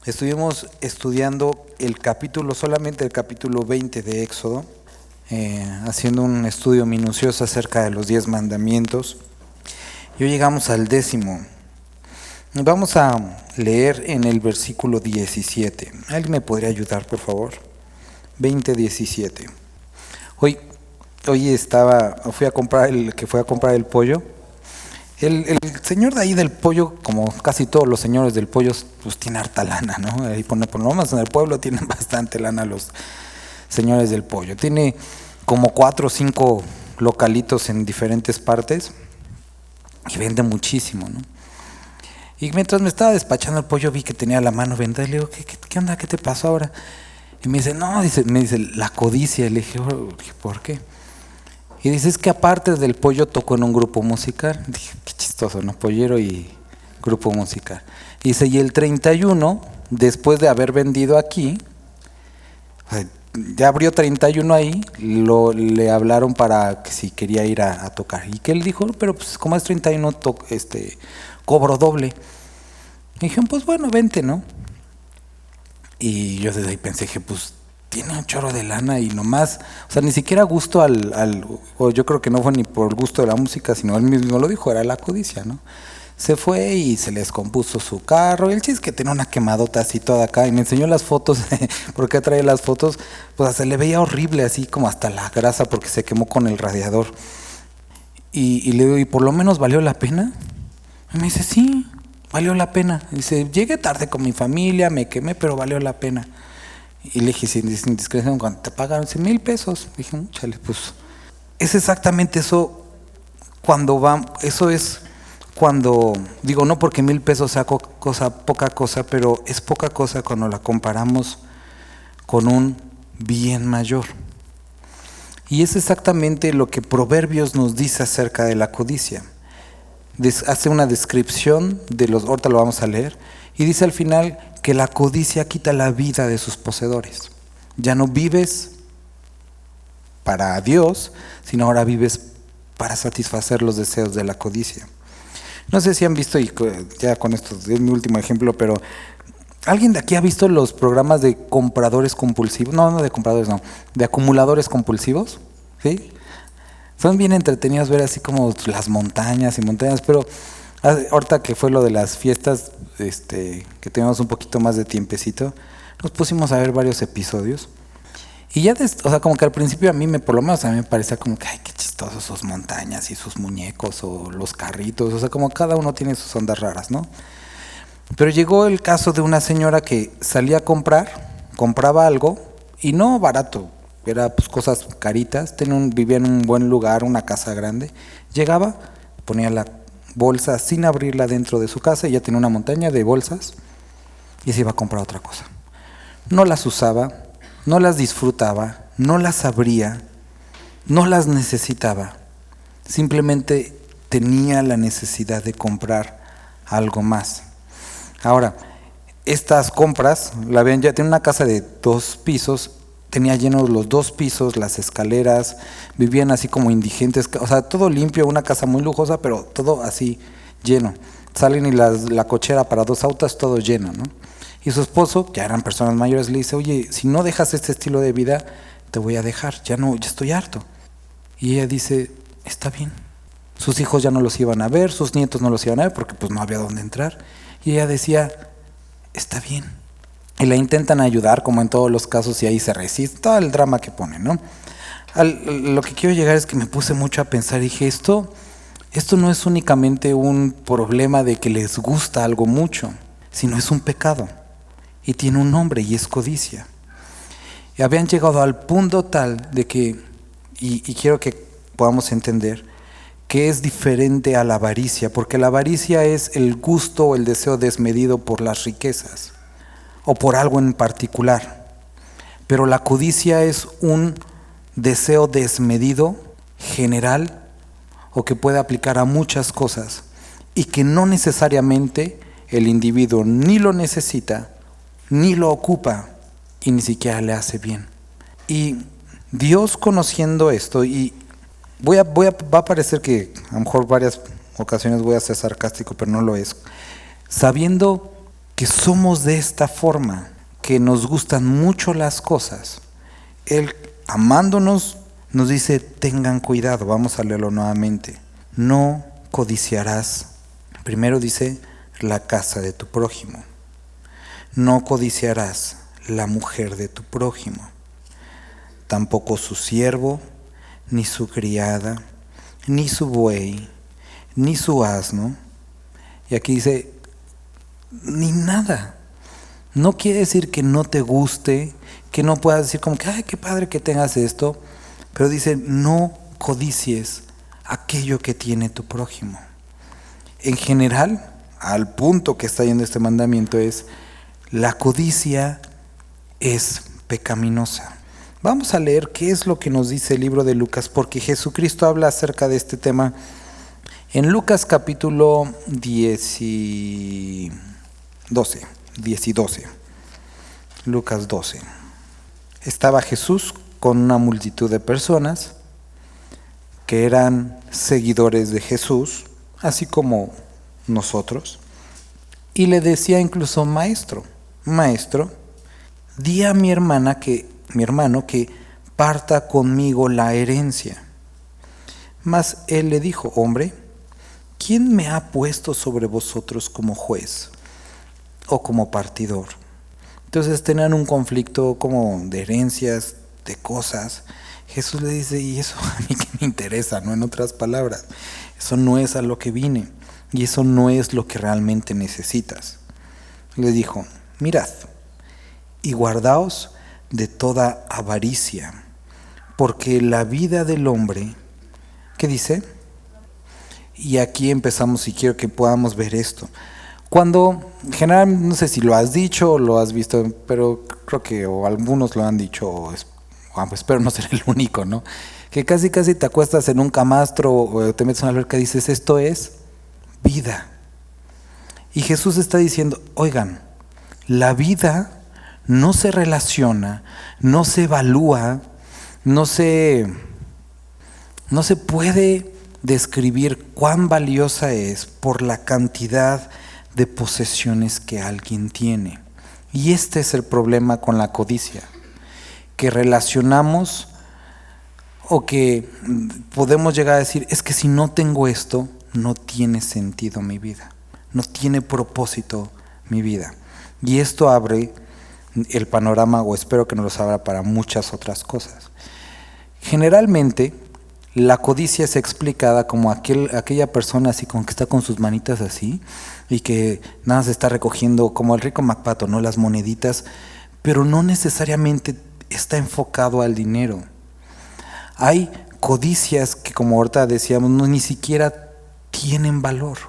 Estuvimos estudiando solamente el capítulo 20 de Éxodo, haciendo un estudio minucioso acerca de los 10 mandamientos. Y hoy llegamos al 10º. Vamos a leer en el versículo 17. ¿Alguien me podría ayudar, por favor? 20:17. Hoy fui a comprar el pollo. El señor de ahí del pollo, como casi todos los señores del pollo, pues tiene harta lana, ¿no? Ahí por lo menos en el pueblo tienen bastante lana los señores del pollo. Tiene como 4 o 5 localitos en diferentes partes y vende muchísimo, ¿no? Y mientras me estaba despachando el pollo vi que tenía la mano vendada y le digo, ¿qué onda? ¿Qué te pasó ahora? Y me dice, me dice, la codicia. Y le dije, ¿por qué? Y dice, es que aparte del pollo toco en un grupo musical. Dije, qué chistoso, ¿no? Pollero y grupo musical. Y dice, y el 31, después de haber vendido aquí, ya abrió 31 ahí, le hablaron para que si quería ir a tocar. Y que él dijo, pero pues como es 31, cobro doble. Y dije, pues bueno, vente, ¿no? Y yo desde ahí pensé que pues tiene un chorro de lana y nomás, o sea, ni siquiera gusto o yo creo que no fue ni por gusto de la música, sino él mismo lo dijo, era la codicia, ¿no? Se fue y se le descompuso su carro, y el chiste es que tenía una quemadota así toda acá, y me enseñó las fotos, porque trae las fotos, pues se le veía horrible, así como hasta la grasa, porque se quemó con el radiador. Y le digo, ¿y por lo menos valió la pena? Y me dice, sí, valió la pena. Y dice, llegué tarde con mi familia, me quemé, pero valió la pena. Y le dije, sin discreción, ¿cuánto te pagaron? 100,000 pesos. Dije, chale, pues es exactamente eso. Eso es cuando, digo, no porque 1,000 pesos sea poca cosa, pero es poca cosa cuando la comparamos con un bien mayor. Y es exactamente lo que Proverbios nos dice acerca de la codicia. Hace una descripción ahorita lo vamos a leer, y dice al final que la codicia quita la vida de sus poseedores. Ya no vives para Dios, sino ahora vives para satisfacer los deseos de la codicia. No sé si han visto, y ya con esto es mi último ejemplo, pero ¿alguien de aquí ha visto los programas de compradores compulsivos? No de compradores, no, de acumuladores compulsivos, ¿sí? Son bien entretenidos ver así como las montañas y montañas, pero ahorita que fue lo de las fiestas, que teníamos un poquito más de tiempecito, nos pusimos a ver varios episodios. Y ya, o sea, como que al principio por lo menos a mí me parecía como que, ay, qué chistosos sus montañas y sus muñecos o los carritos, o sea, como cada uno tiene sus ondas raras, ¿no? Pero llegó el caso de una señora que salía a compraba algo, y no barato, era pues cosas caritas, vivía en un buen lugar, una casa grande, llegaba, ponía la bolsa sin abrirla dentro de su casa, y ya tenía una montaña de bolsas, y se iba a comprar otra cosa. No las usaba, no las disfrutaba, no las abría, no las necesitaba, simplemente tenía la necesidad de comprar algo más. Ahora, estas compras, ya tenía una casa de 2 pisos, tenía llenos los 2 pisos, las escaleras, vivían así como indigentes, o sea, todo limpio, una casa muy lujosa, pero todo así lleno. Salen y la cochera para 2 autos, todo lleno, ¿no? Y su esposo, ya eran personas mayores, le dice, oye, si no dejas este estilo de vida, te voy a dejar, ya estoy harto. Y ella dice, está bien. Sus hijos ya no los iban a ver, sus nietos no los iban a ver, porque pues no había dónde entrar. Y ella decía, está bien. Y la intentan ayudar, como en todos los casos, y ahí se resiste, todo el drama que ponen, ¿no? Lo que quiero llegar es que me puse mucho a pensar, y dije, esto no es únicamente un problema de que les gusta algo mucho, sino es un pecado. Y tiene un nombre, y es codicia. Y habían llegado al punto tal de que, y quiero que podamos entender, que es diferente a la avaricia, porque la avaricia es el gusto o el deseo desmedido por las riquezas, o por algo en particular. Pero la codicia es un deseo desmedido, general, o que puede aplicar a muchas cosas, y que no necesariamente el individuo ni lo necesita, ni lo ocupa, y ni siquiera le hace bien. Y Dios, conociendo esto, y va a parecer que a lo mejor varias ocasiones voy a ser sarcástico, pero no lo es. Sabiendo que somos de esta forma, que nos gustan mucho las cosas, Él, amándonos, nos dice, tengan cuidado. Vamos a leerlo nuevamente. No codiciarás, primero dice, la casa de tu prójimo. No codiciarás la mujer de tu prójimo, tampoco su siervo, ni su criada, ni su buey, ni su asno. Y aquí dice, ni nada. No quiere decir que no te guste, que no puedas decir como que, ay, qué padre que tengas esto, pero dice, no codicies aquello que tiene tu prójimo. En general, al punto que está yendo este mandamiento es, la codicia es pecaminosa. Vamos a leer qué es lo que nos dice el libro de Lucas, porque Jesucristo habla acerca de este tema en Lucas capítulo 10 y 12. Lucas 12. Estaba Jesús con una multitud de personas que eran seguidores de Jesús, así como nosotros, y le decía incluso, maestro, di a mi hermano que parta conmigo la herencia. Mas él le dijo, hombre, ¿quién me ha puesto sobre vosotros como juez o como partidor? Entonces tenían un conflicto como de herencias, de cosas. Jesús le dice, y eso a mí que me interesa, ¿no? En otras palabras, eso no es a lo que vine y eso no es lo que realmente necesitas. Le dijo, mirad y guardaos de toda avaricia, porque la vida del hombre, ¿qué dice? Y aquí empezamos, y quiero que podamos ver esto. Cuando, generalmente, no sé si lo has dicho o lo has visto, pero creo que o algunos lo han dicho, o espero no ser el único, ¿no? Que casi te acuestas en un camastro o te metes en una alberca y dices, esto es vida. Y Jesús está diciendo, oigan, la vida no se relaciona, no se evalúa, no se puede describir cuán valiosa es por la cantidad de posesiones que alguien tiene. Y este es el problema con la codicia, que relacionamos o que podemos llegar a decir, es que si no tengo esto, no tiene sentido mi vida, no tiene propósito mi vida. Y esto abre el panorama, o espero que nos lo abra para muchas otras cosas. Generalmente, la codicia es explicada como aquella persona así como que está con sus manitas así y que nada más está recogiendo como el rico MacPato, ¿no? Las moneditas, pero no necesariamente está enfocado al dinero. Hay codicias que, como ahorita decíamos, ni siquiera tienen valor,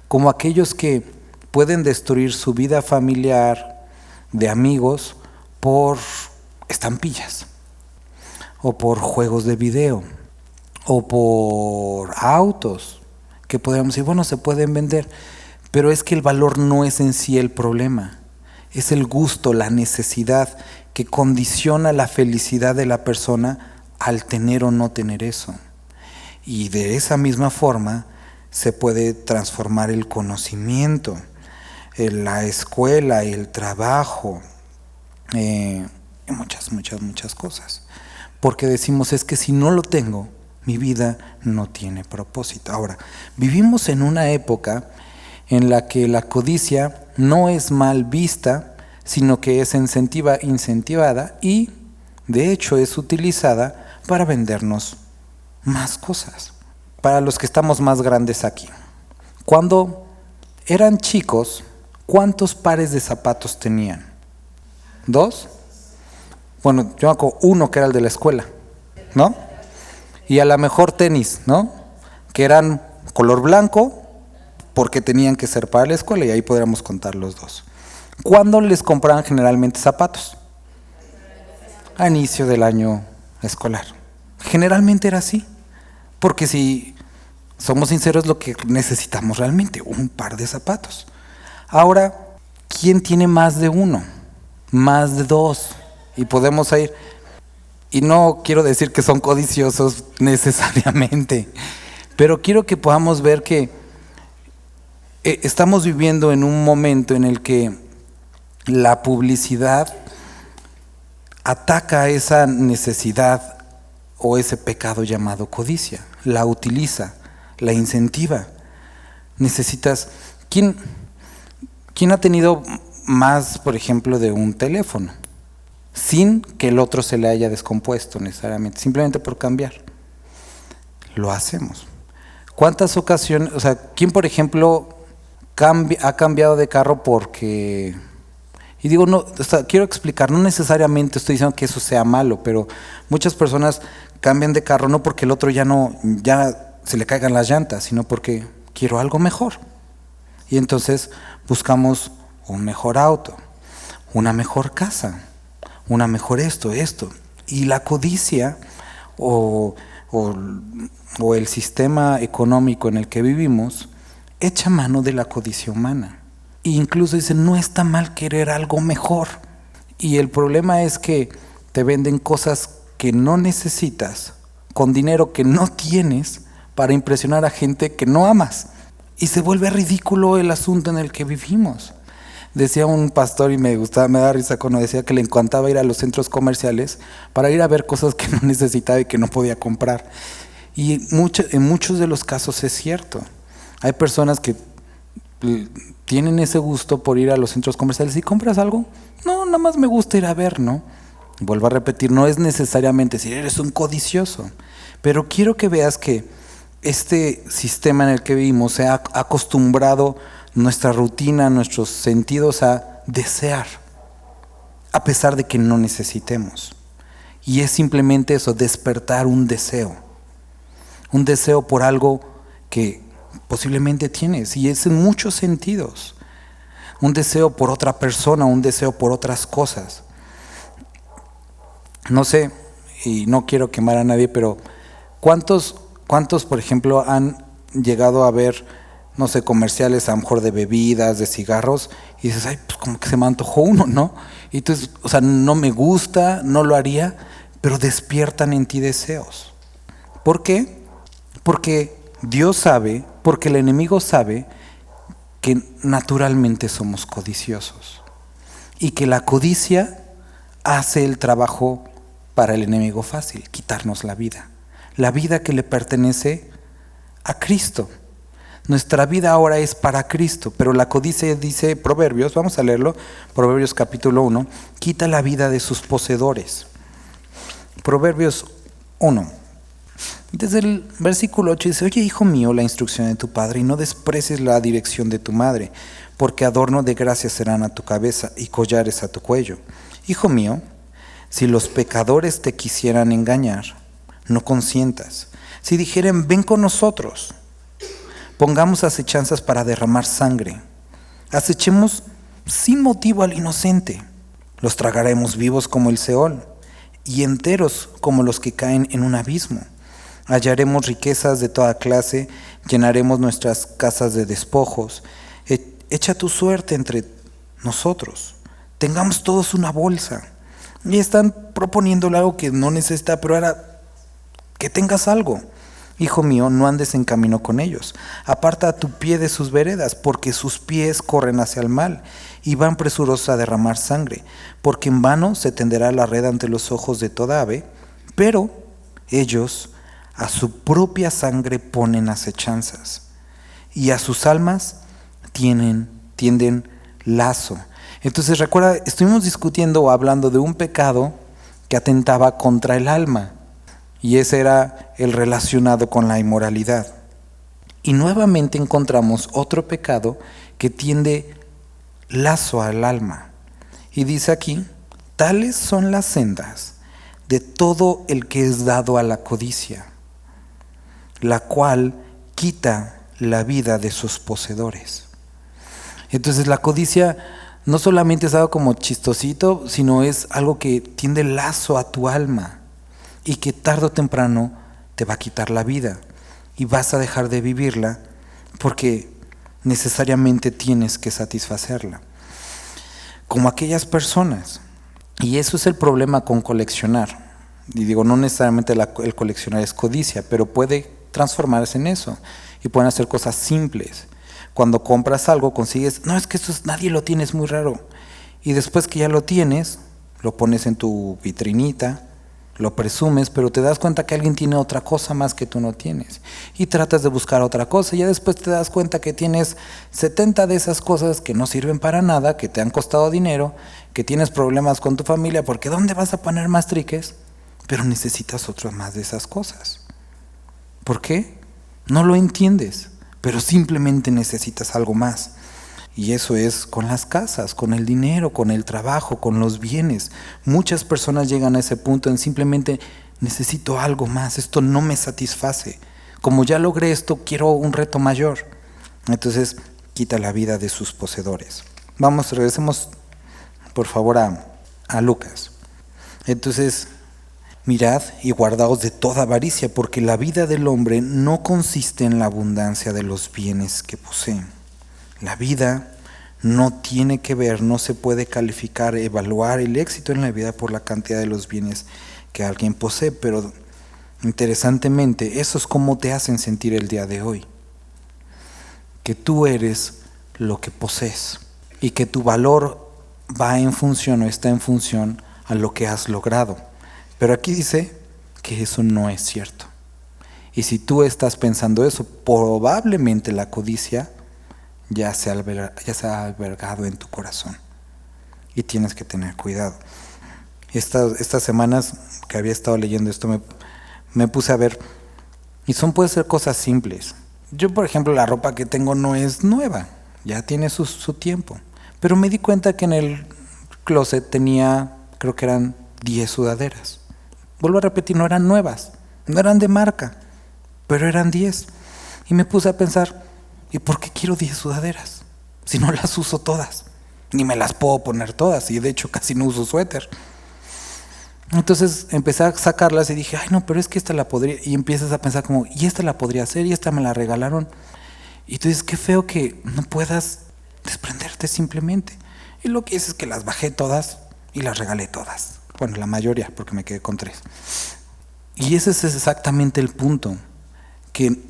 como aquellos que pueden destruir su vida familiar, de amigos, por estampillas, o por juegos de video, o por autos, que podríamos decir, bueno, se pueden vender, pero es que el valor no es en sí el problema, es el gusto, la necesidad que condiciona la felicidad de la persona al tener o no tener eso. Y de esa misma forma se puede transformar el conocimiento, la escuela, el trabajo, muchas cosas. Porque decimos, es que si no lo tengo, mi vida no tiene propósito. Ahora, vivimos en una época en la que la codicia no es mal vista, sino que es incentivada y, de hecho, es utilizada para vendernos más cosas. Para los que estamos más grandes aquí, cuando eran chicos, ¿cuántos pares de zapatos tenían? ¿2? Bueno, yo me acuerdo uno que era el de la escuela, ¿no? Y a lo mejor tenis, ¿no? Que eran color blanco porque tenían que ser para la escuela y ahí podríamos contar los dos. ¿Cuándo les compraban generalmente zapatos? A inicio del año escolar. Generalmente era así, porque si somos sinceros, lo que necesitamos realmente, un par de zapatos. Ahora, ¿quién tiene más de uno? Más de dos. Y podemos ir, y no quiero decir que son codiciosos necesariamente, Pero quiero que podamos ver que estamos viviendo en un momento en el que la publicidad ataca esa necesidad o ese pecado llamado codicia, la utiliza, la incentiva. Necesitas, ¿quién ha tenido más, por ejemplo, de un teléfono? Sin que el otro se le haya descompuesto necesariamente, simplemente por cambiar. Lo hacemos. ¿Cuántas ocasiones, o sea, quién, por ejemplo, ha cambiado de carro porque... Y digo, no, o sea, quiero explicar, no necesariamente estoy diciendo que eso sea malo, pero muchas personas cambian de carro no porque el otro ya se le caigan las llantas, sino porque quiero algo mejor. Y entonces buscamos un mejor auto, una mejor casa, una mejor esto. Y la codicia o el sistema económico en el que vivimos echa mano de la codicia humana. E incluso dicen, no está mal querer algo mejor. Y el problema es que te venden cosas que no necesitas, con dinero que no tienes, para impresionar a gente que no amas. Y se vuelve ridículo el asunto en el que vivimos. Decía un pastor, y me da risa cuando decía que le encantaba ir a los centros comerciales para ir a ver cosas que no necesitaba y que no podía comprar. Y en muchos de los casos es cierto. Hay personas que tienen ese gusto por ir a los centros comerciales. ¿Y compras algo? No, nada más me gusta ir a ver, ¿no? Vuelvo a repetir, no es necesariamente decir eres un codicioso, pero quiero que veas que este sistema en el que vivimos se ha acostumbrado nuestra rutina, nuestros sentidos a desear, a pesar de que no necesitemos. Y es simplemente eso, despertar un deseo por algo que posiblemente tienes, y es en muchos sentidos. Un deseo por otra persona, un deseo por otras cosas. No sé, y no quiero quemar a nadie, pero ¿cuántos, por ejemplo, han llegado a ver, no sé, comerciales a lo mejor de bebidas, de cigarros, y dices, ay, pues como que se me antojó uno, ¿no? Y entonces, o sea, no me gusta, no lo haría, pero despiertan en ti deseos. ¿Por qué? Porque Dios sabe, porque el enemigo sabe que naturalmente somos codiciosos y que la codicia hace el trabajo para el enemigo fácil, quitarnos la vida que le pertenece a Cristo. Nuestra vida ahora es para Cristo, pero la codicia dice Proverbios, vamos a leerlo, Proverbios capítulo 1, quita la vida de sus poseedores. Proverbios 1. Desde el versículo 8 dice, oye, hijo mío, la instrucción de tu padre, y no desprecies la dirección de tu madre, porque adorno de gracia serán a tu cabeza y collares a tu cuello. Hijo mío, si los pecadores te quisieran engañar, no consientas. Si dijeren, ven con nosotros, pongamos acechanzas para derramar sangre. Acechemos sin motivo al inocente. Los tragaremos vivos como el Seol, y enteros como los que caen en un abismo. Hallaremos riquezas de toda clase, llenaremos nuestras casas de despojos. Echa tu suerte entre nosotros. Tengamos todos una bolsa. Y están proponiéndole algo que no necesita, pero ahora que tengas algo. Hijo mío, no andes en camino con ellos. Aparta tu pie de sus veredas, porque sus pies corren hacia el mal y van presurosos a derramar sangre. Porque en vano se tenderá la red ante los ojos de toda ave, pero ellos a su propia sangre ponen acechanzas, y a sus almas tienden lazo. Entonces recuerda, estuvimos discutiendo o hablando de un pecado que atentaba contra el alma, y ese era el relacionado con la inmoralidad. Y nuevamente encontramos otro pecado que tiende lazo al alma. Y dice aquí, tales son las sendas de todo el que es dado a la codicia, la cual quita la vida de sus poseedores. Entonces la codicia no solamente es algo como chistosito, sino es algo que tiende lazo a tu alma y que tarde o temprano te va a quitar la vida y vas a dejar de vivirla porque necesariamente tienes que satisfacerla. Como aquellas personas. Y eso es el problema con coleccionar. Y digo, no necesariamente el coleccionar es codicia, pero puede transformarse en eso. Y pueden hacer cosas simples. Cuando compras algo, consigues, no, es que nadie lo tiene, es muy raro. Y después que ya lo tienes, lo pones en tu vitrinita, lo presumes, pero te das cuenta que alguien tiene otra cosa más que tú no tienes. Y tratas de buscar otra cosa, y ya después te das cuenta que tienes 70 de esas cosas que no sirven para nada, que te han costado dinero, que tienes problemas con tu familia, porque ¿dónde vas a poner más triques? Pero necesitas otro más de esas cosas. ¿Por qué? No lo entiendes, pero simplemente necesitas algo más. Y eso es con las casas, con el dinero, con el trabajo, con los bienes. Muchas personas llegan a ese punto en simplemente necesito algo más, esto no me satisface. Como ya logré esto, quiero un reto mayor. Entonces quita la vida de sus poseedores. Regresemos por favor a Lucas. Entonces, mirad y guardaos de toda avaricia, porque la vida del hombre no consiste en la abundancia de los bienes que posee. La vida no tiene que ver, no se puede calificar, evaluar el éxito en la vida por la cantidad de los bienes que alguien posee, pero interesantemente, eso es como te hacen sentir el día de hoy. Que tú eres lo que posees y que tu valor va en función o está en función a lo que has logrado. Pero aquí dice que eso no es cierto. Y si tú estás pensando eso, probablemente la codicia ya se ha albergado en tu corazón. Y tienes que tener cuidado. Estas semanas que había estado leyendo esto, me puse a ver, y puede ser cosas simples. Yo, por ejemplo, la ropa que tengo no es nueva, ya tiene su tiempo. Pero me di cuenta que en el closet tenía, creo que eran 10 sudaderas. Vuelvo a repetir, no eran nuevas, no eran de marca, pero eran 10. Y me puse a pensar, ¿y por qué quiero 10 sudaderas? Si no las uso todas, ni me las puedo poner todas, y de hecho casi no uso suéter. Entonces empecé a sacarlas y dije, ay no, pero es que esta la podría, y empiezas a pensar como, y esta la podría hacer, y esta me la regalaron. Y tú dices, qué feo que no puedas desprenderte simplemente. Y lo que hice es que las bajé todas y las regalé todas. Bueno, la mayoría, porque me quedé con 3. Y ese es exactamente el punto, que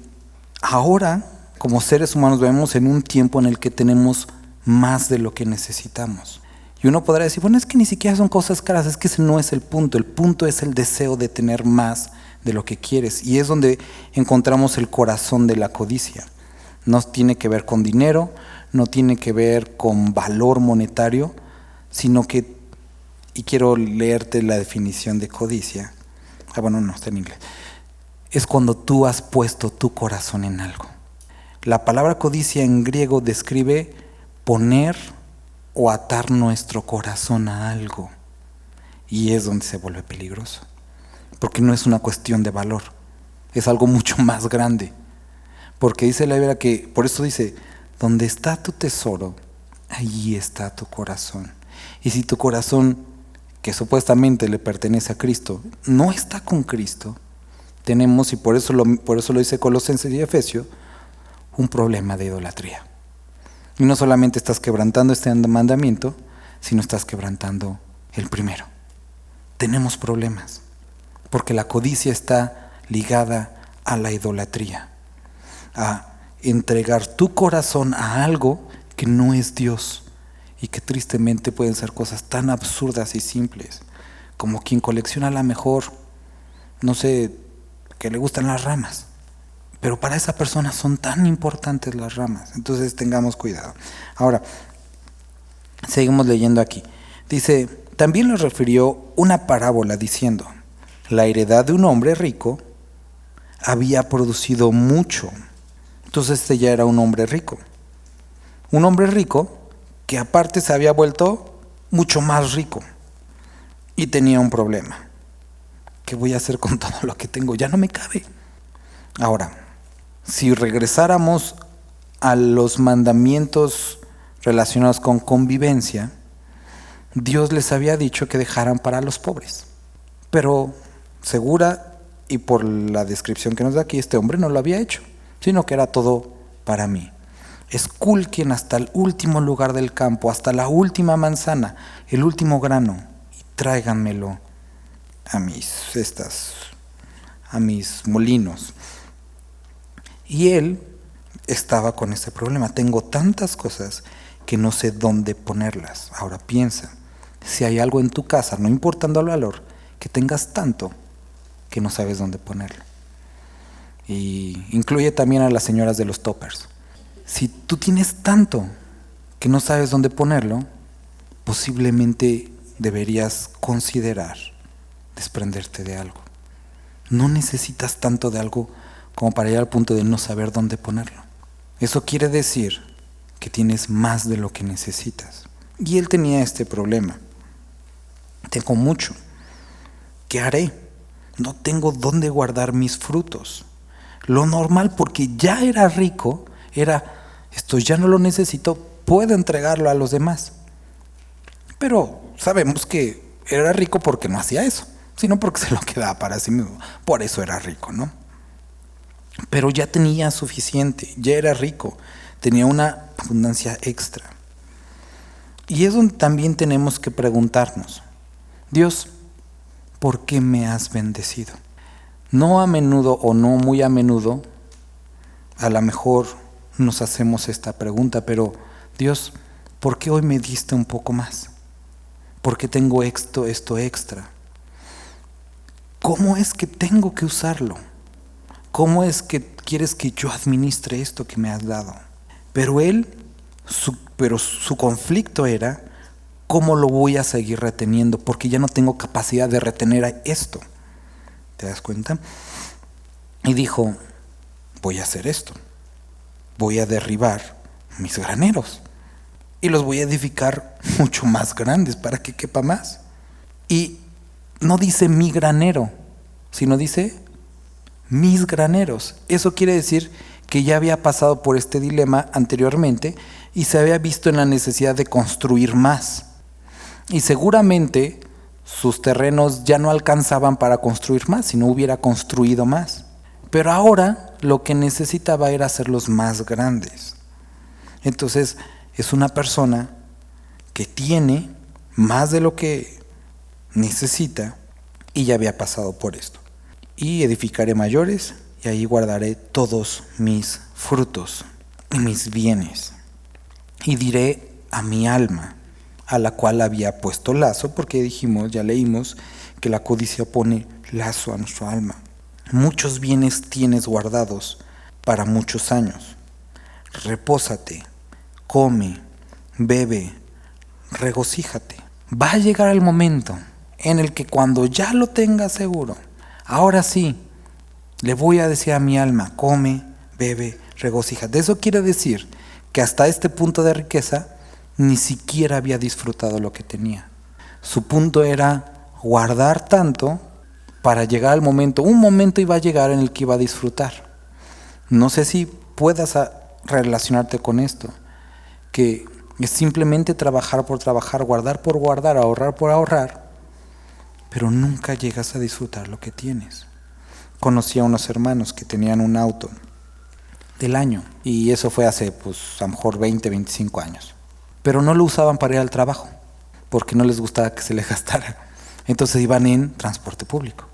ahora, como seres humanos, vivimos en un tiempo en el que tenemos más de lo que necesitamos. Y uno podrá decir, bueno, es que ni siquiera son cosas caras, es que ese no es el punto es el deseo de tener más de lo que quieres. Y es donde encontramos el corazón de la codicia. No tiene que ver con dinero, no tiene que ver con valor monetario, sino que, y quiero leerte la definición de codicia, bueno, no, está en inglés, es cuando tú has puesto tu corazón en algo. La palabra codicia en griego describe poner o atar nuestro corazón a algo, y es donde se vuelve peligroso, porque no es una cuestión de valor, es algo mucho más grande, porque dice la Biblia que, por eso dice, donde está tu tesoro, allí está tu corazón. Y si tu corazón, que supuestamente le pertenece a Cristo, no está con Cristo, tenemos, y por eso lo dice Colosenses y Efesios, un problema de idolatría. Y no solamente estás quebrantando este mandamiento, sino estás quebrantando el primero. Tenemos problemas, porque la codicia está ligada a la idolatría, a entregar tu corazón a algo que no es Dios, y que tristemente pueden ser cosas tan absurdas y simples, como quien colecciona a la mejor, no sé, que le gustan las ramas, pero para esa persona son tan importantes las ramas. Entonces tengamos cuidado. Ahora, seguimos leyendo aquí. Dice, también les refirió una parábola diciendo, la heredad de un hombre rico había producido mucho. Entonces este ya era un hombre rico. Un hombre rico que aparte se había vuelto mucho más rico y tenía un problema. ¿Qué voy a hacer con todo lo que tengo? Ya no me cabe. Ahora, si regresáramos a los mandamientos relacionados con convivencia, Dios les había dicho que dejaran para los pobres. Pero segura y por la descripción que nos da aquí, este hombre no lo había hecho, sino que era todo para mí. Esculquen hasta el último lugar del campo, hasta la última manzana, el último grano, y tráiganmelo a mis molinos. Y él estaba con ese problema. Tengo tantas cosas que no sé dónde ponerlas. Ahora piensa, si hay algo en tu casa, no importando el valor, que tengas tanto que no sabes dónde ponerlo. Y incluye también a las señoras de los toppers. Si tú tienes tanto que no sabes dónde ponerlo, posiblemente deberías considerar desprenderte de algo. No necesitas tanto de algo como para llegar al punto de no saber dónde ponerlo. Eso quiere decir que tienes más de lo que necesitas. Y él tenía este problema. Tengo mucho. ¿Qué haré? No tengo dónde guardar mis frutos. Lo normal, porque ya era rico, era, esto ya no lo necesito, puedo entregarlo a los demás. Pero sabemos que era rico porque no hacía eso, sino porque se lo quedaba para sí mismo. Por eso era rico, ¿no? Pero ya tenía suficiente, ya era rico, tenía una abundancia extra. Y es donde también tenemos que preguntarnos, Dios, ¿por qué me has bendecido? No a menudo o no muy a menudo, a lo mejor nos hacemos esta pregunta, pero Dios, ¿por qué hoy me diste un poco más? ¿Por qué tengo esto extra? ¿Cómo es que tengo que usarlo? ¿Cómo es que quieres que yo administre esto que me has dado? Pero su conflicto era, ¿cómo lo voy a seguir reteniendo? Porque ya no tengo capacidad de retener esto. ¿Te das cuenta? Y dijo, voy a hacer esto. Voy a derribar mis graneros. Y los voy a edificar mucho más grandes para que quepa más. Y no dice mi granero, sino dice mis graneros. Eso quiere decir que ya había pasado por este dilema anteriormente y se había visto en la necesidad de construir más. Y seguramente sus terrenos ya no alcanzaban para construir más, si no hubiera construido más. Pero ahora lo que necesitaba era hacerlos más grandes. Entonces es una persona que tiene más de lo que necesita y ya había pasado por esto. Y edificaré mayores y ahí guardaré todos mis frutos y mis bienes. Y diré a mi alma, a la cual había puesto lazo, porque dijimos, ya leímos, que la codicia pone lazo a nuestra alma. Muchos bienes tienes guardados para muchos años. Repósate, come, bebe, regocíjate. Va a llegar el momento en el que cuando ya lo tengas seguro, ahora sí, le voy a decir a mi alma, come, bebe, regocíjate. Eso quiere decir que hasta este punto de riqueza ni siquiera había disfrutado lo que tenía. Su punto era guardar tanto para llegar al momento, un momento iba a llegar en el que iba a disfrutar. No sé si puedas relacionarte con esto, que es simplemente trabajar por trabajar, guardar por guardar, ahorrar por ahorrar, pero nunca llegas a disfrutar lo que tienes. Conocí a unos hermanos que tenían un auto del año, y eso fue hace a lo mejor 20, 25 años. Pero no lo usaban para ir al trabajo, porque no les gustaba que se les gastara. Entonces iban en transporte público.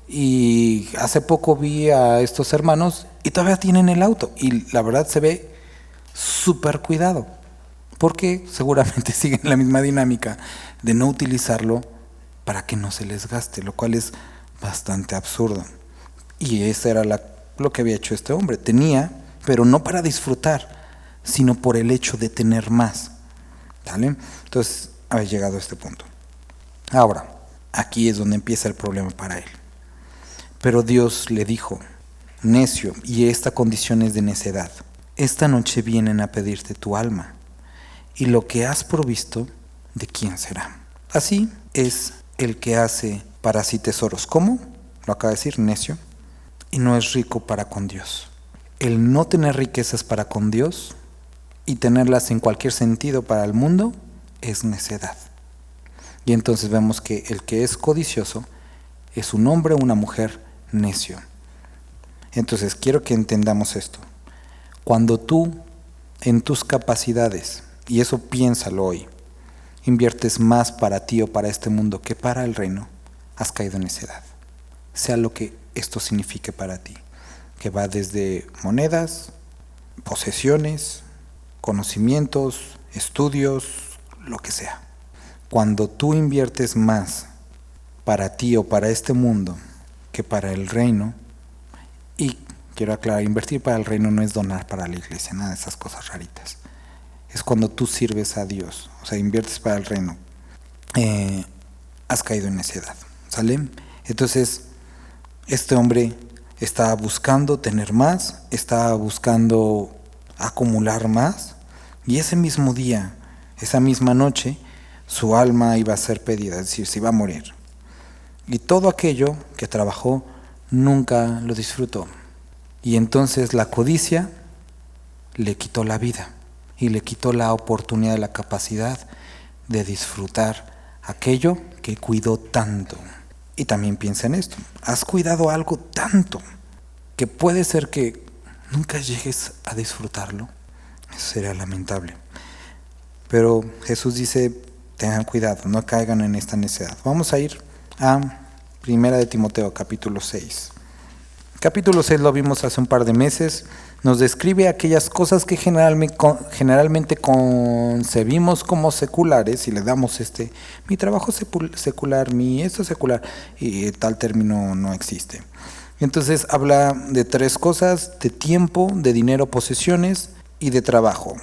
Y hace poco vi a estos hermanos y todavía tienen el auto. Y la verdad se ve súper cuidado, porque seguramente siguen la misma dinámica de no utilizarlo para que no se les gaste, lo cual es bastante absurdo. Y eso era lo que había hecho este hombre. Tenía, pero no para disfrutar, sino por el hecho de tener más. ¿Vale? Entonces, había llegado a este punto. Ahora, aquí es donde empieza el problema para él. Pero Dios le dijo, necio, y esta condición es de necedad. Esta noche vienen a pedirte tu alma, y lo que has provisto, ¿de quién será? Así es el que hace para sí tesoros. ¿Cómo? Lo acaba de decir, necio. Y no es rico para con Dios. El no tener riquezas para con Dios y tenerlas en cualquier sentido para el mundo es necedad. Y entonces vemos que el que es codicioso es un hombre o una mujer necio. Entonces quiero que entendamos esto. Cuando tú en tus capacidades, y eso piénsalo hoy, inviertes más para ti o para este mundo que para el reino, has caído en necedad. Sea lo que esto signifique para ti. que va desde monedas, posesiones, conocimientos, estudios, lo que sea. Cuando tú inviertes más para ti o para este mundo que para el reino, y quiero aclarar, invertir para el reino no es donar para la iglesia, nada de esas cosas raritas. Es cuando tú sirves a Dios, o sea, inviertes para el reino. Has caído en necedad, ¿sale? Entonces, este hombre estaba buscando tener más, estaba buscando acumular más, y ese mismo día, esa misma noche, su alma iba a ser pedida, es decir, se iba a morir. Y todo aquello que trabajó nunca lo disfrutó. Y entonces la codicia le quitó la vida y le quitó la oportunidad, la capacidad de disfrutar aquello que cuidó tanto. Y también piensa en esto, has cuidado algo tanto que puede ser que nunca llegues a disfrutarlo. Eso sería lamentable. Pero Jesús dice, tengan cuidado, no caigan en esta necedad. Vamos a ir a Primera de Timoteo, capítulo 6. Capítulo 6 lo vimos hace un par de meses. Nos describe aquellas cosas que generalmente concebimos como seculares y le damos mi trabajo secular, esto secular, y tal término no existe. Entonces habla de tres cosas: de tiempo, de dinero, posesiones y de trabajo.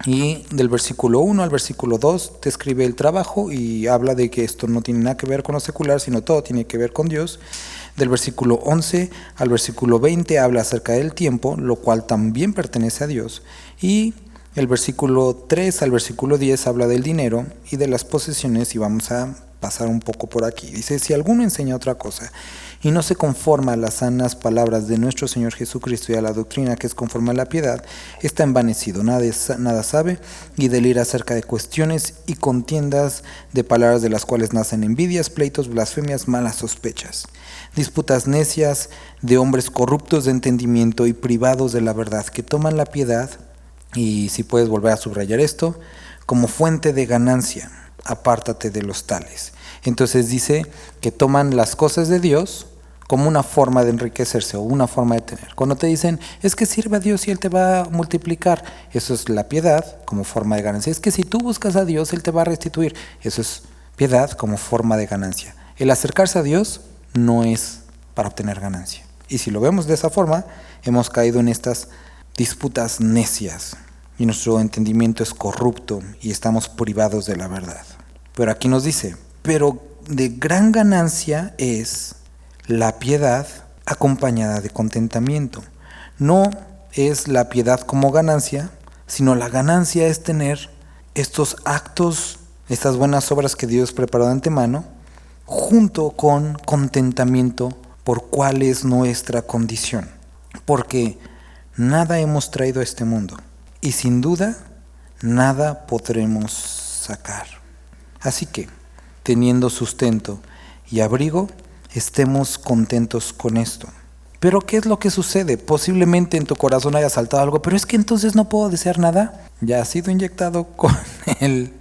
Y del versículo 1 al versículo 2 describe el trabajo y habla de que esto no tiene nada que ver con lo secular, sino todo tiene que ver con Dios. Del versículo 11 al versículo 20 habla acerca del tiempo, lo cual también pertenece a Dios. Y el versículo 3 al versículo 10 habla del dinero y de las posesiones, y vamos a pasar un poco por aquí. Dice, si alguno enseña otra cosa y no se conforma a las sanas palabras de nuestro Señor Jesucristo y a la doctrina que es conforme a la piedad, está envanecido, nada sabe, y delira acerca de cuestiones y contiendas de palabras de las cuales nacen envidias, pleitos, blasfemias, malas sospechas, disputas necias de hombres corruptos de entendimiento y privados de la verdad, que toman la piedad, y si puedes volver a subrayar esto, como fuente de ganancia. Apártate de los tales. Entonces dice que toman las cosas de Dios como una forma de enriquecerse o una forma de tener. Cuando te dicen, es que sirve a Dios y Él te va a multiplicar, eso es la piedad como forma de ganancia. Es que si tú buscas a Dios, Él te va a restituir, eso es piedad como forma de ganancia. El acercarse a Dios no es para obtener ganancia. Y si lo vemos de esa forma, hemos caído en estas disputas necias y nuestro entendimiento es corrupto y estamos privados de la verdad. Pero aquí nos dice, pero de gran ganancia es la piedad acompañada de contentamiento. No es la piedad como ganancia, sino la ganancia es tener estos actos, estas buenas obras que Dios preparó de antemano, junto con contentamiento por cuál es nuestra condición. Porque nada hemos traído a este mundo y sin duda nada podremos sacar. Así que, teniendo sustento y abrigo, estemos contentos con esto. Pero ¿qué es lo que sucede? Posiblemente en tu corazón haya saltado algo, pero es que entonces no puedo desear nada. Ya has sido inyectado con el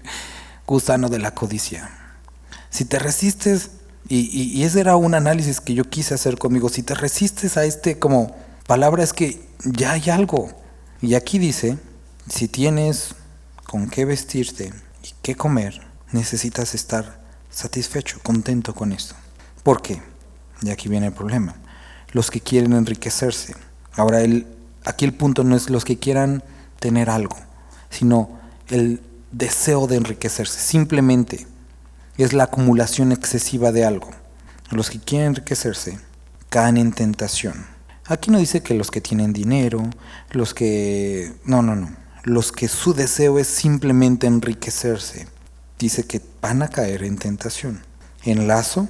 gusano de la codicia. Si te resistes, y ese era un análisis que yo quise hacer conmigo, si te resistes a como palabra es que ya hay algo. Y aquí dice, si tienes con qué vestirte y qué comer, necesitas estar satisfecho, contento con esto. ¿Por qué? Y aquí viene el problema. Los que quieren enriquecerse. Ahora, aquí el punto no es los que quieran tener algo, sino el deseo de enriquecerse. Simplemente es la acumulación excesiva de algo. Los que quieren enriquecerse caen en tentación. Aquí no dice que los que tienen dinero, los que... No. Los que su deseo es simplemente enriquecerse. Dice que van a caer en tentación, en lazo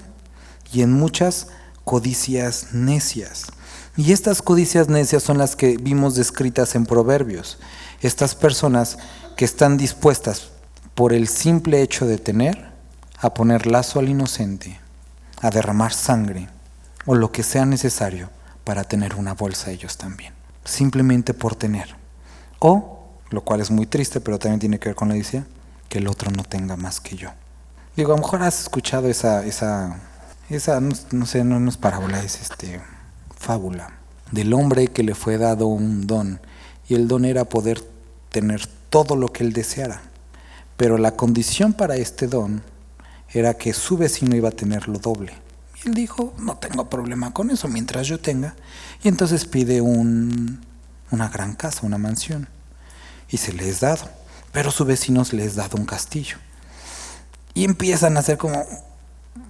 y en muchas codicias necias. Y estas codicias necias son las que vimos descritas en Proverbios. Estas personas que están dispuestas por el simple hecho de tener, a poner lazo al inocente, a derramar sangre o lo que sea necesario para tener una bolsa ellos también, simplemente por tener. O, lo cual es muy triste, pero también tiene que ver con la codicia, que el otro no tenga más que yo. Digo, a lo mejor has escuchado esa no es parábola, es fábula, del hombre que le fue dado un don, y el don era poder tener todo lo que él deseara. Pero la condición para este don era que su vecino iba a tener lo doble. Y él dijo, no tengo problema con eso mientras yo tenga. Y entonces pide una gran casa, una mansión. Y se le es dado. Pero su vecino se le es dado un castillo. Y empiezan a hacer como,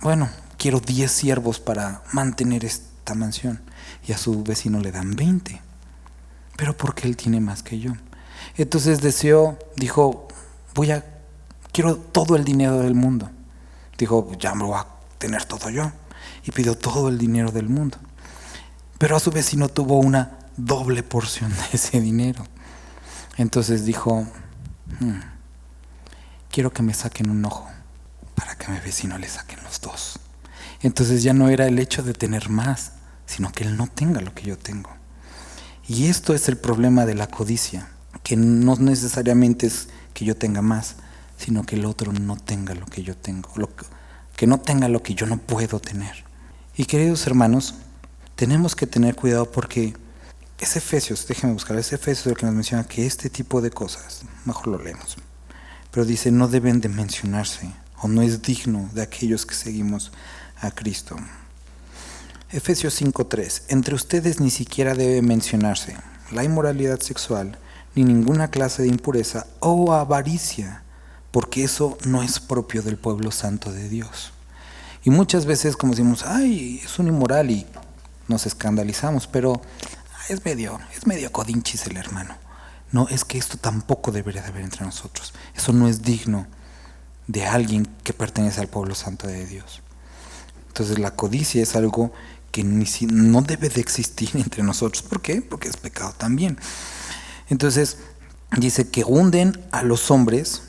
bueno, quiero 10 siervos para mantener esta mansión. Y a su vecino le dan 20. Pero porque él tiene más que yo. Entonces dijo, quiero todo el dinero del mundo. Dijo, ya me voy a tener todo yo. Y pidió todo el dinero del mundo. Pero a su vecino tuvo una doble porción de ese dinero. Entonces dijo, quiero que me saquen un ojo para que a mi vecino le saquen los dos. Entonces ya no era el hecho de tener más, sino que él no tenga lo que yo tengo. Y esto es el problema de la codicia, que no necesariamente es que yo tenga más, sino que el otro no tenga lo que yo tengo, que no tenga lo que yo no puedo tener. Y queridos hermanos, tenemos que tener cuidado porque es Efesios, déjenme buscar, es Efesios el que nos menciona que este tipo de cosas, mejor lo leemos, pero dice no deben de mencionarse o no es digno de aquellos que seguimos a Cristo. Efesios 5:3, entre ustedes ni siquiera debe mencionarse la inmoralidad sexual, ni ninguna clase de impureza o avaricia, porque eso no es propio del pueblo santo de Dios. Y muchas veces como decimos, ay, es un inmoral y nos escandalizamos, pero es medio codinchis el hermano. No, es que esto tampoco debería de haber entre nosotros. Eso no es digno de alguien que pertenece al pueblo santo de Dios. Entonces la codicia es algo que no debe de existir entre nosotros. ¿Por qué? Porque es pecado también. Entonces dice que hunden a los hombres,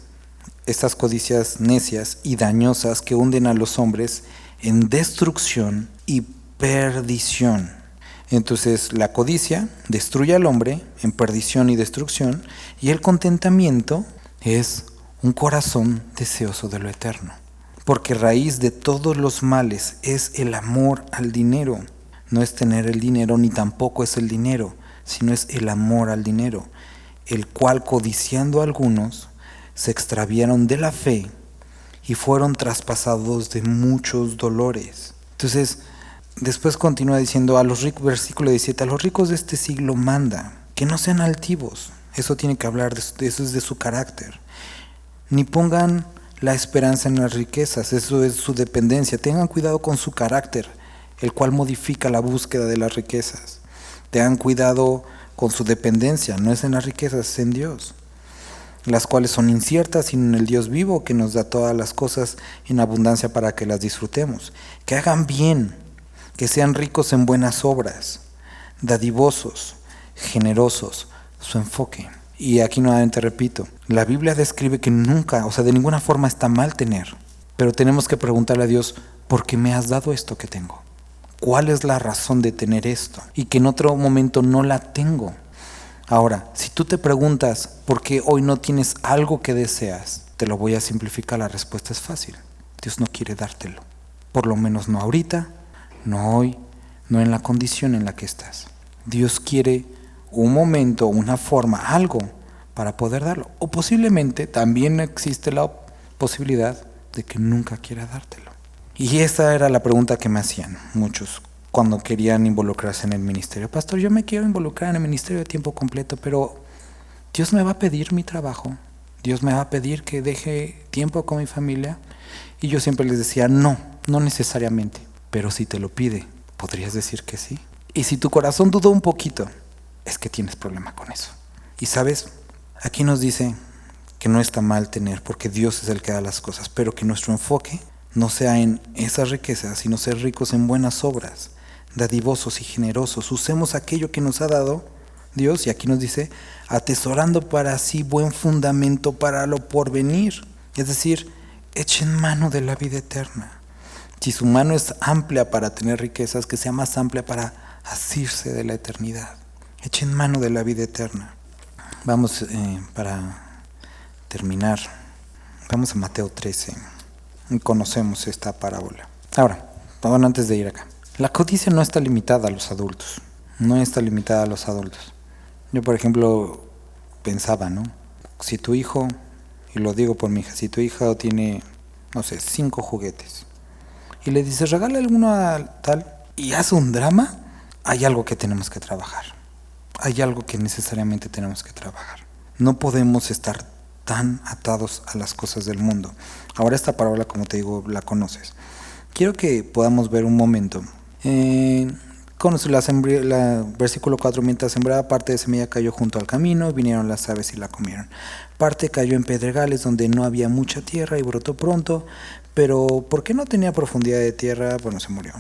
estas codicias necias y dañosas que hunden a los hombres en destrucción y perdición. Entonces la codicia destruye al hombre en perdición y destrucción, y el contentamiento es un corazón deseoso de lo eterno. Porque raíz de todos los males es el amor al dinero. No es tener el dinero, ni tampoco es el dinero, sino es el amor al dinero, el cual codiciando a algunos se extraviaron de la fe y fueron traspasados de muchos dolores. Entonces, después continúa diciendo a los ricos, versículo 17, a los ricos de este siglo manda que no sean altivos. Eso tiene que hablar de eso, es de su carácter. Ni pongan la esperanza en las riquezas, eso es su dependencia. Tengan cuidado con su carácter, el cual modifica la búsqueda de las riquezas. Tengan cuidado con su dependencia, no es en las riquezas, es en Dios, las cuales son inciertas, sino en el Dios vivo que nos da todas las cosas en abundancia para que las disfrutemos. Que hagan bien, que sean ricos en buenas obras, dadivosos, generosos, su enfoque. Y aquí nuevamente repito, la Biblia describe que nunca, de ninguna forma está mal tener, pero tenemos que preguntarle a Dios, ¿por qué me has dado esto que tengo? ¿Cuál es la razón de tener esto? Y que en otro momento no la tengo. Ahora, si tú te preguntas por qué hoy no tienes algo que deseas, te lo voy a simplificar, la respuesta es fácil. Dios no quiere dártelo. Por lo menos no ahorita, no hoy, no en la condición en la que estás. Dios quiere un momento, una forma, algo para poder darlo. O posiblemente también existe la posibilidad de que nunca quiera dártelo. Y esa era la pregunta que me hacían muchos cuando querían involucrarse en el ministerio. Pastor, yo me quiero involucrar en el ministerio de tiempo completo, pero Dios me va a pedir mi trabajo. Dios me va a pedir que deje tiempo con mi familia. Y yo siempre les decía, no necesariamente. Pero si te lo pide, ¿podrías decir que sí? Y si tu corazón dudó un poquito, es que tienes problema con eso. Y sabes, aquí nos dice que no está mal tener, porque Dios es el que da las cosas, pero que nuestro enfoque no sea en esas riquezas, sino ser ricos en buenas obras, dadivosos y generosos. Usemos aquello que nos ha dado Dios, y aquí nos dice, atesorando para sí buen fundamento para lo porvenir. Es decir, echen mano de la vida eterna. Si su mano es amplia para tener riquezas, que sea más amplia para asirse de la eternidad. Echen mano de la vida eterna. Vamos, para terminar, vamos a Mateo 13. Conocemos esta parábola. Ahora, antes de ir acá, la codicia no está limitada a los adultos. No está limitada a los adultos. Yo, por ejemplo, pensaba, ¿no? Si tu hijo, y lo digo por mi hija, si tu hija tiene, no sé, 5 juguetes, y le dices, regala alguno a tal, y hace un drama, hay algo que tenemos que trabajar. Hay algo que necesariamente tenemos que trabajar. No podemos estar tan atados a las cosas del mundo. Ahora esta parábola, como te digo, la conoces. Quiero que podamos ver un momento. Conoce versículo 4, mientras sembraba, parte de semilla cayó junto al camino, vinieron las aves y la comieron. Parte cayó en pedregales donde no había mucha tierra y brotó pronto, pero porque no tenía profundidad de tierra, bueno, se murió.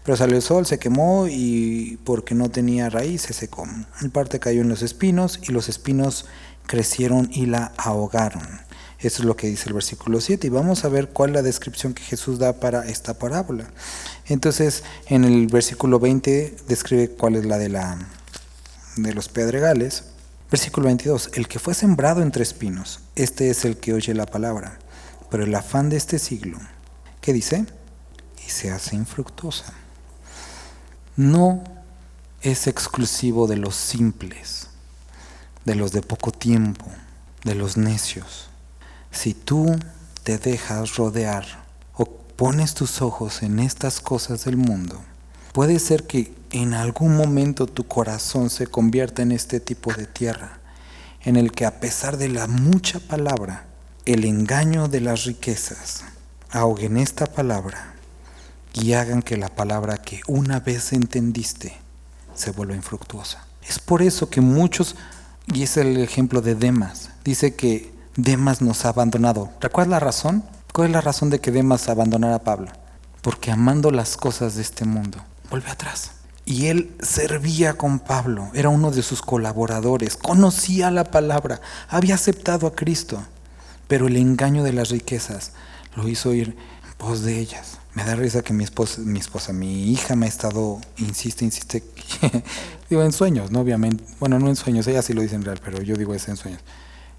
Pero salió el sol, se quemó y porque no tenía raíz se secó. Parte cayó en los espinos y los espinos crecieron y la ahogaron. Eso es lo que dice el versículo 7 y vamos a ver cuál es la descripción que Jesús da para esta parábola. Entonces, en el versículo 20 describe cuál es la de los pedregales. Versículo 22, el que fue sembrado entre espinos, este es el que oye la palabra, pero el afán de este siglo, ¿qué dice? Y se hace infructuosa. No es exclusivo de los simples, de los de poco tiempo, de los necios. Si tú te dejas rodear o pones tus ojos en estas cosas del mundo, puede ser que en algún momento tu corazón se convierta en este tipo de tierra, en el que a pesar de la mucha palabra, el engaño de las riquezas ahoguen esta palabra y hagan que la palabra que una vez entendiste se vuelva infructuosa. Es por eso que muchos, y es el ejemplo de Demas, dice que Demas nos ha abandonado. ¿Recuerdas la razón? ¿Cuál es la razón de que Demas abandonara a Pablo? Porque amando las cosas de este mundo, vuelve atrás. Y él servía con Pablo, era uno de sus colaboradores, conocía la palabra, había aceptado a Cristo, pero el engaño de las riquezas lo hizo ir en pos de ellas. Me da risa que mi hija me ha estado, insiste, digo en sueños, ¿no? Obviamente, bueno, no en sueños, ella sí lo dice en real, pero yo digo es en sueños,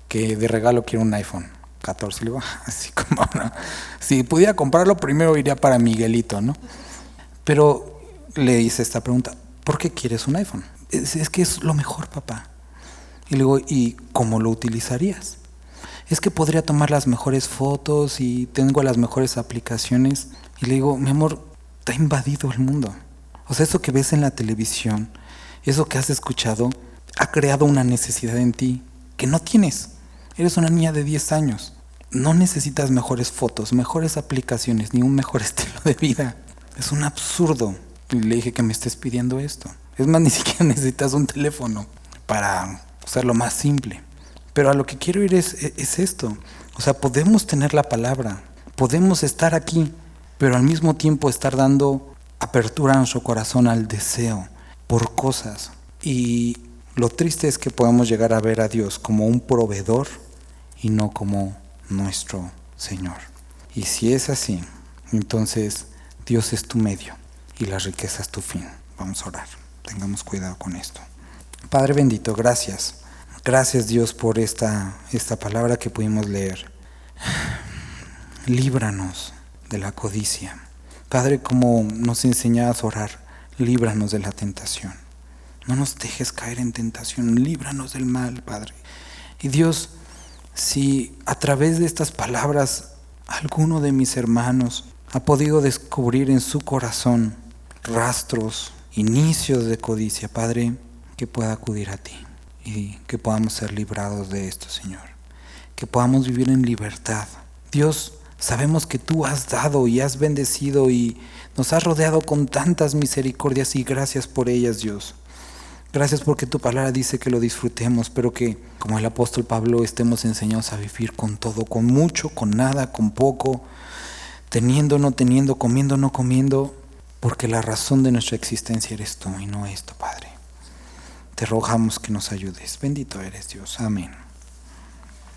que de regalo quiero un iPhone 14, le digo, así como, ¿no? Si pudiera comprarlo, primero iría para Miguelito, ¿no? Pero le hice esta pregunta, ¿por qué quieres un iPhone? Es que es lo mejor, papá. Y le digo, ¿y cómo lo utilizarías? Es que podría tomar las mejores fotos y tengo las mejores aplicaciones. Y le digo, mi amor, te ha invadido el mundo. O sea, eso que ves en la televisión, eso que has escuchado, ha creado una necesidad en ti que no tienes. Eres una niña de 10 años. No necesitas mejores fotos, mejores aplicaciones, ni un mejor estilo de vida. Es un absurdo. Y le dije que me estés pidiendo esto. Es más, ni siquiera necesitas un teléfono para hacerlo más simple. Pero a lo que quiero ir es esto. O sea, podemos tener la palabra, podemos estar aquí, pero al mismo tiempo estar dando apertura a nuestro corazón al deseo por cosas. Y lo triste es que podamos llegar a ver a Dios como un proveedor y no como nuestro Señor. Y si es así, entonces Dios es tu medio y la riqueza es tu fin. Vamos a orar. Tengamos cuidado con esto. Padre bendito, gracias. Gracias Dios por esta palabra que pudimos leer. Líbranos de la codicia. Padre, como nos enseñabas a orar, líbranos de la tentación. No nos dejes caer en tentación, líbranos del mal, Padre. Y Dios, si a través de estas palabras alguno de mis hermanos ha podido descubrir en su corazón rastros, inicios de codicia, Padre, que pueda acudir a ti y que podamos ser librados de esto, Señor. Que podamos vivir en libertad. Dios, sabemos que tú has dado y has bendecido y nos has rodeado con tantas misericordias y gracias por ellas, Dios. Gracias porque tu palabra dice que lo disfrutemos, pero que, como el apóstol Pablo, estemos enseñados a vivir con todo, con mucho, con nada, con poco, teniendo, no teniendo, comiendo, no comiendo, porque la razón de nuestra existencia eres tú y no esto, Padre. Te rogamos que nos ayudes. Bendito eres, Dios. Amén.